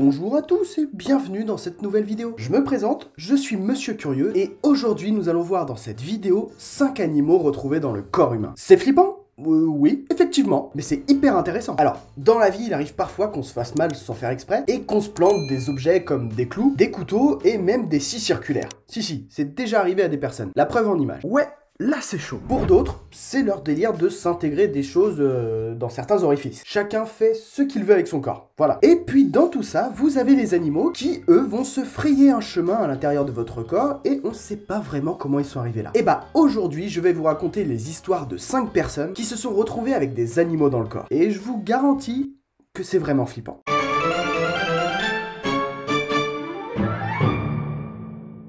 Bonjour à tous et bienvenue dans cette nouvelle vidéo. Je me présente, je suis Monsieur Curieux et aujourd'hui nous allons voir dans cette vidéo 5 animaux retrouvés dans le corps humain. C'est flippant ? Oui, effectivement, mais c'est hyper intéressant. Alors, dans la vie, il arrive parfois qu'on se fasse mal sans faire exprès et qu'on se plante des objets comme des clous, des couteaux et même des scies circulaires. Si, c'est déjà arrivé à des personnes. La preuve en image. Ouais, là c'est chaud. Pour d'autres, c'est leur délire de s'intégrer des choses dans certains orifices. Chacun fait ce qu'il veut avec son corps. Voilà. Et puis dans tout ça, vous avez les animaux qui, eux, vont se frayer un chemin à l'intérieur de votre corps et on sait pas vraiment comment ils sont arrivés là. Et bah aujourd'hui, je vais vous raconter les histoires de 5 personnes qui se sont retrouvées avec des animaux dans le corps. Et je vous garantis que c'est vraiment flippant.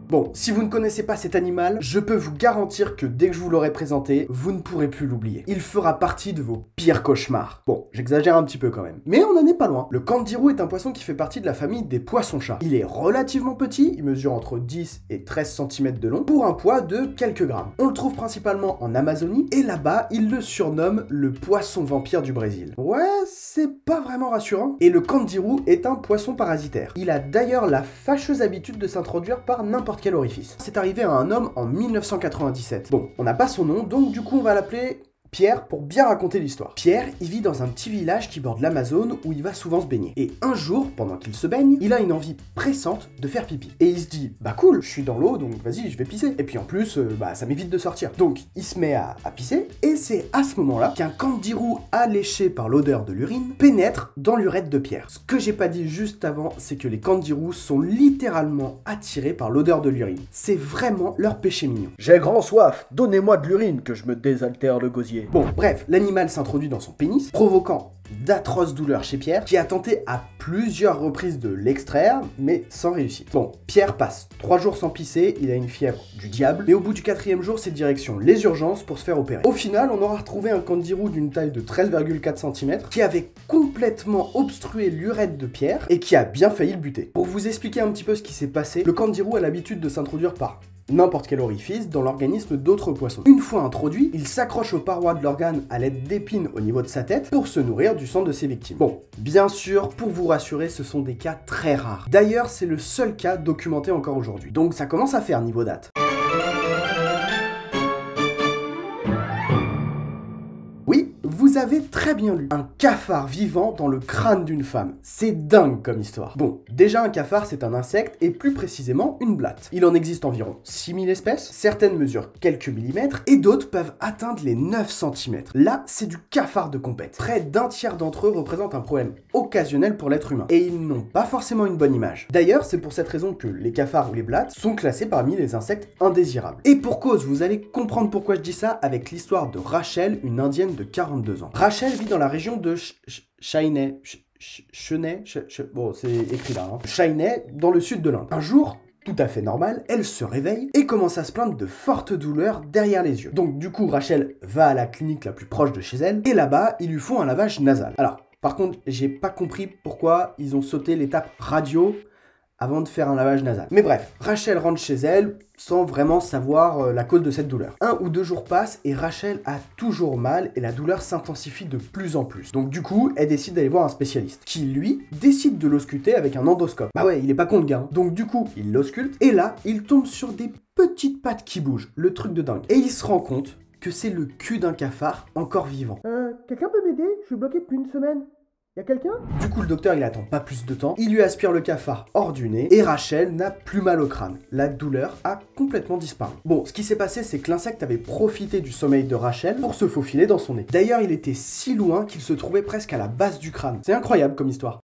Bon, si vous ne connaissez pas cet animal, je peux vous garantir que dès que je vous l'aurai présenté, vous ne pourrez plus l'oublier. Il fera partie de vos pires cauchemars. Bon, j'exagère un petit peu quand même. Mais on n'en est pas loin. Le candiru est un poisson qui fait partie de la famille des poissons-chats. Il est relativement petit, il mesure entre 10 et 13 cm de long, pour un poids de quelques grammes. On le trouve principalement en Amazonie, et là-bas, il le surnomme le poisson vampire du Brésil. Ouais, c'est pas vraiment rassurant. Et le candiru est un poisson parasitaire. Il a d'ailleurs la fâcheuse habitude de s'introduire par n'importe quel orifice. C'est arrivé à un homme en 1997. Bon, on n'a pas son nom, donc du coup on va l'appeler Pierre pour bien raconter l'histoire. Pierre, il vit dans un petit village qui borde l'Amazone où il va souvent se baigner. Et un jour, pendant qu'il se baigne, il a une envie pressante de faire pipi. Et il se dit, bah cool, je suis dans l'eau, donc vas-y, je vais pisser. Et puis en plus, ça m'évite de sortir. Donc, il se met à pisser, et c'est à ce moment-là qu'un candiru alléché par l'odeur de l'urine pénètre dans l'urètre de Pierre. Ce que j'ai pas dit juste avant, c'est que les candirus sont littéralement attirés par l'odeur de l'urine. C'est vraiment leur péché mignon. J'ai grand soif, donnez-moi de l'urine que je me désaltère le gosier. Bon, bref, l'animal s'introduit dans son pénis, provoquant d'atroces douleurs chez Pierre, qui a tenté à plusieurs reprises de l'extraire, mais sans réussite. Bon, Pierre passe 3 jours sans pisser, il a une fièvre du diable, mais au bout du 4e jour, c'est direction les urgences pour se faire opérer. Au final, on aura retrouvé un candiru d'une taille de 13,4 cm, qui avait complètement obstrué l'urètre de Pierre, et qui a bien failli le buter. Pour vous expliquer un petit peu ce qui s'est passé, le candiru a l'habitude de s'introduire par n'importe quel orifice dans l'organisme d'autres poissons. Une fois introduit, il s'accroche aux parois de l'organe à l'aide d'épines au niveau de sa tête pour se nourrir du sang de ses victimes. Bon, bien sûr, pour vous rassurer, ce sont des cas très rares. D'ailleurs, c'est le seul cas documenté encore aujourd'hui. Donc ça commence à faire niveau date. Oui, vous avez très bien lu. Un cafard vivant dans le crâne d'une femme. C'est dingue comme histoire. Bon, déjà un cafard c'est un insecte et plus précisément une blatte. Il en existe environ 6000 espèces, certaines mesurent quelques millimètres et d'autres peuvent atteindre les 9 cm. Là, c'est du cafard de compète. Près d'un tiers d'entre eux représentent un problème occasionnel pour l'être humain. Et ils n'ont pas forcément une bonne image. D'ailleurs, c'est pour cette raison que les cafards ou les blattes sont classés parmi les insectes indésirables. Et pour cause, vous allez comprendre pourquoi je dis ça avec l'histoire de Rachel, une indienne de 42 ans. Rachel vit dans la région de Chennai, bon c'est écrit là, Chennai, dans le sud de l'Inde. Un jour, tout à fait normal, elle se réveille et commence à se plaindre de fortes douleurs derrière les yeux. Donc du coup, Rachel va à la clinique la plus proche de chez elle et là-bas, ils lui font un lavage nasal. Alors, par contre, j'ai pas compris pourquoi ils ont sauté l'étape radio avant de faire un lavage nasal. Mais bref, Rachel rentre chez elle sans vraiment savoir la cause de cette douleur. 1 ou 2 jours passent et Rachel a toujours mal et la douleur s'intensifie de plus en plus. Donc du coup, elle décide d'aller voir un spécialiste qui, lui, décide de l'ausculter avec un endoscope. Bah ouais, il est pas con le gars. Donc du coup, il l'ausculte et là, il tombe sur des petites pattes qui bougent. Le truc de dingue. Et il se rend compte que c'est le cul d'un cafard encore vivant. Quelqu'un peut m'aider? Je suis bloqué depuis une semaine. Y'a quelqu'un? Du coup, le docteur, il attend pas plus de temps. Il lui aspire le cafard hors du nez et Rachel n'a plus mal au crâne. La douleur a complètement disparu. Bon, ce qui s'est passé, c'est que l'insecte avait profité du sommeil de Rachel pour se faufiler dans son nez. D'ailleurs, il était si loin qu'il se trouvait presque à la base du crâne. C'est incroyable comme histoire.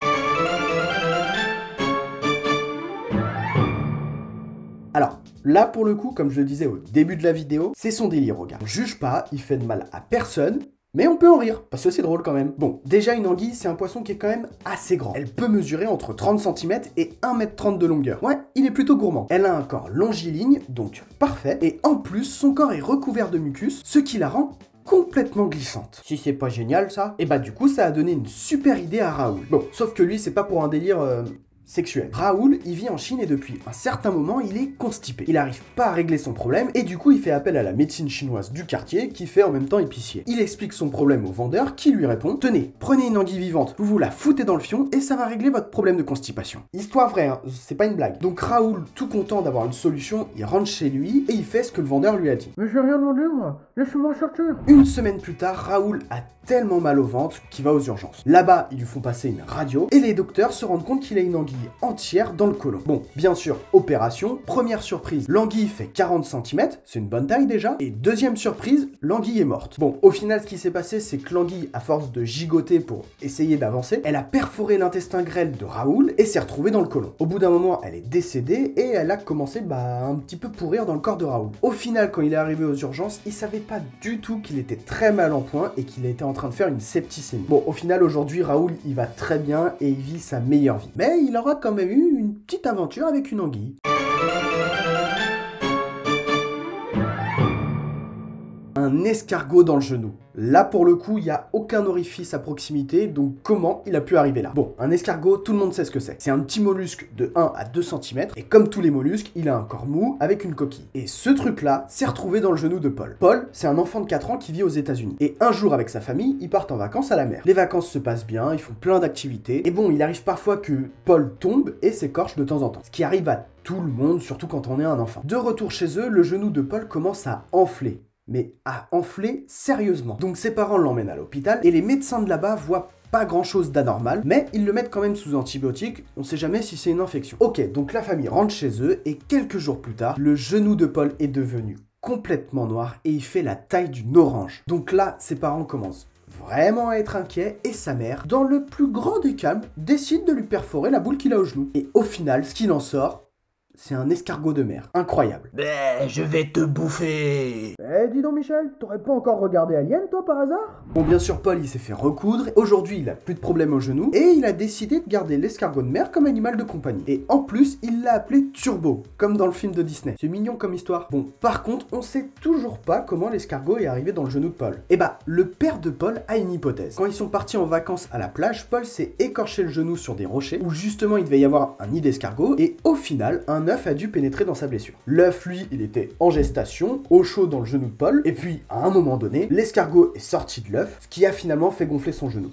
Alors, là pour le coup, comme je le disais au début de la vidéo, c'est son délire au gars. On juge pas, il fait de mal à personne, mais on peut en rire, parce que c'est drôle quand même. Bon, déjà une anguille, c'est un poisson qui est quand même assez grand. Elle peut mesurer entre 30 cm et 1,30 m de longueur. Ouais, il est plutôt gourmand. Elle a un corps longiligne, donc parfait, et en plus, son corps est recouvert de mucus, ce qui la rend complètement glissante. Si c'est pas génial ça, et bah du coup ça a donné une super idée à Raoul. Bon, sauf que lui c'est pas pour un délire sexuelle. Raoul, il vit en Chine et depuis un certain moment, il est constipé. Il n'arrive pas à régler son problème et du coup, il fait appel à la médecine chinoise du quartier qui fait en même temps épicier. Il explique son problème au vendeur qui lui répond: tenez, prenez une anguille vivante, vous la foutez dans le fion et ça va régler votre problème de constipation. Histoire vraie, hein, c'est pas une blague. Donc Raoul, tout content d'avoir une solution, il rentre chez lui et il fait ce que le vendeur lui a dit. Mais j'ai rien demandé, moi. Laisse-moi sortir. Une semaine plus tard, Raoul a tellement mal au ventre qu'il va aux urgences. Là-bas, ils lui font passer une radio et les docteurs se rendent compte qu'il a une anguille entière dans le côlon. Bon, bien sûr, opération. Première surprise, l'anguille fait 40 cm, c'est une bonne taille déjà. Et deuxième surprise, l'anguille est morte. Bon, au final, ce qui s'est passé, c'est que l'anguille, à force de gigoter pour essayer d'avancer, elle a perforé l'intestin grêle de Raoul et s'est retrouvée dans le côlon. Au bout d'un moment, elle est décédée et elle a commencé un petit peu pourrir dans le corps de Raoul. Au final, quand il est arrivé aux urgences, il savait pas du tout qu'il était très mal en point et qu'il était en train de faire une septicémie. Bon, au final, aujourd'hui, Raoul, il va très bien et il vit sa meilleure vie. Mais il aura quand même eu une petite aventure avec une anguille. Un escargot dans le genou. Là, pour le coup, il n'y a aucun orifice à proximité, donc comment il a pu arriver là? Bon, un escargot, tout le monde sait ce que c'est. C'est un petit mollusque de 1 à 2 cm, et comme tous les mollusques, il a un corps mou avec une coquille. Et ce truc-là s'est retrouvé dans le genou de Paul. Paul, c'est un enfant de 4 ans qui vit aux États-Unis. Et un jour, avec sa famille, ils partent en vacances à la mer. Les vacances se passent bien, ils font plein d'activités, et bon, il arrive parfois que Paul tombe et s'écorche de temps en temps. Ce qui arrive à tout le monde, surtout quand on est un enfant. De retour chez eux, le genou de Paul commence à enfler. Mais à enfler sérieusement. Donc ses parents l'emmènent à l'hôpital et les médecins de là-bas voient pas grand chose d'anormal, mais ils le mettent quand même sous antibiotiques, on sait jamais si c'est une infection. Ok, donc la famille rentre chez eux et quelques jours plus tard, le genou de Paul est devenu complètement noir et il fait la taille d'une orange. Donc là, ses parents commencent vraiment à être inquiets et sa mère, dans le plus grand des calmes, décide de lui perforer la boule qu'il a au genou. Et au final, ce qu'il en sort, c'est un escargot de mer. Incroyable. Mais je vais te bouffer. Eh, dis donc Michel, t'aurais pas encore regardé Alien, toi, par hasard? Bon, bien sûr, Paul, il s'est fait recoudre. Aujourd'hui, il a plus de problème au genou. Et il a décidé de garder l'escargot de mer comme animal de compagnie. Et en plus, il l'a appelé Turbo, comme dans le film de Disney. C'est mignon comme histoire. Bon, par contre, on sait toujours pas comment l'escargot est arrivé dans le genou de Paul. Et bah, le père de Paul a une hypothèse. Quand ils sont partis en vacances à la plage, Paul s'est écorché le genou sur des rochers, où justement, il devait y avoir un nid d'escargot. Et au final, un œuf a dû pénétrer dans sa blessure. L'œuf, lui, il était en gestation, au chaud dans le genou de Paul, et puis, à un moment donné, l'escargot est sorti de l'œuf, ce qui a finalement fait gonfler son genou.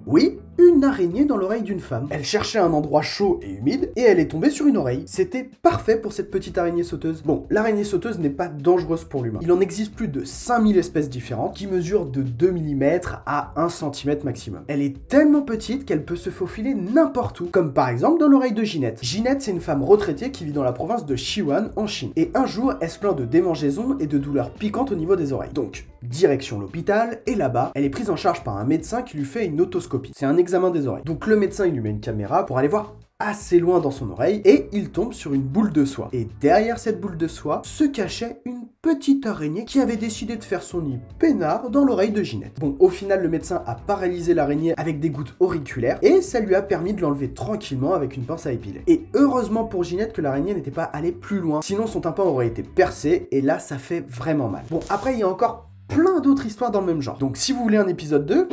Oui, une araignée dans l'oreille d'une femme. Elle cherchait un endroit chaud et humide et elle est tombée sur une oreille. C'était parfait pour cette petite araignée sauteuse. Bon, l'araignée sauteuse n'est pas dangereuse pour l'humain. Il en existe plus de 5000 espèces différentes qui mesurent de 2 mm à 1 cm maximum. Elle est tellement petite qu'elle peut se faufiler n'importe où, comme par exemple dans l'oreille de Ginette. Ginette, c'est une femme retraitée qui vit dans la province de Sichuan en Chine. Et un jour, elle se plaint de démangeaisons et de douleurs piquantes au niveau des oreilles. Donc, direction l'hôpital et là-bas, elle est prise en charge par un médecin qui lui fait une otoscopie. C'est un examen des oreilles. Donc le médecin, il lui met une caméra pour aller voir assez loin dans son oreille et il tombe sur une boule de soie. Et derrière cette boule de soie se cachait une petite araignée qui avait décidé de faire son nid peinard dans l'oreille de Ginette. Bon, au final, le médecin a paralysé l'araignée avec des gouttes auriculaires et ça lui a permis de l'enlever tranquillement avec une pince à épiler. Et heureusement pour Ginette que l'araignée n'était pas allée plus loin, sinon son tympan aurait été percé et là, ça fait vraiment mal. Bon, après, il y a encore plein d'autres histoires dans le même genre. Donc si vous voulez un épisode 2,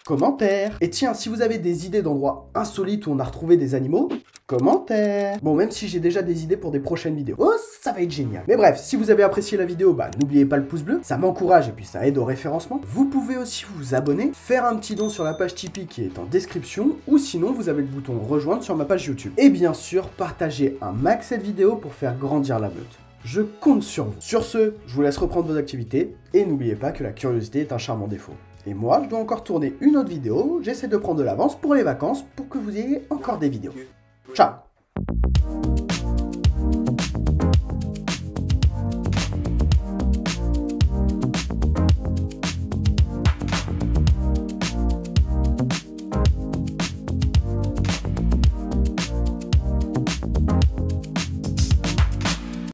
commentaire. Et tiens, si vous avez des idées d'endroits insolites où on a retrouvé des animaux, commentaire. Bon, même si j'ai déjà des idées pour des prochaines vidéos. Oh, ça va être génial. Mais bref, si vous avez apprécié la vidéo, n'oubliez pas le pouce bleu, ça m'encourage et puis ça aide au référencement. Vous pouvez aussi vous abonner, faire un petit don sur la page Tipeee qui est en description, ou sinon vous avez le bouton rejoindre sur ma page YouTube. Et bien sûr, partagez un max cette vidéo pour faire grandir la meute. Je compte sur vous. Sur ce, je vous laisse reprendre vos activités, et n'oubliez pas que la curiosité est un charmant défaut. Et moi, je dois encore tourner une autre vidéo, j'essaie de prendre de l'avance pour les vacances, pour que vous ayez encore des vidéos. Ciao!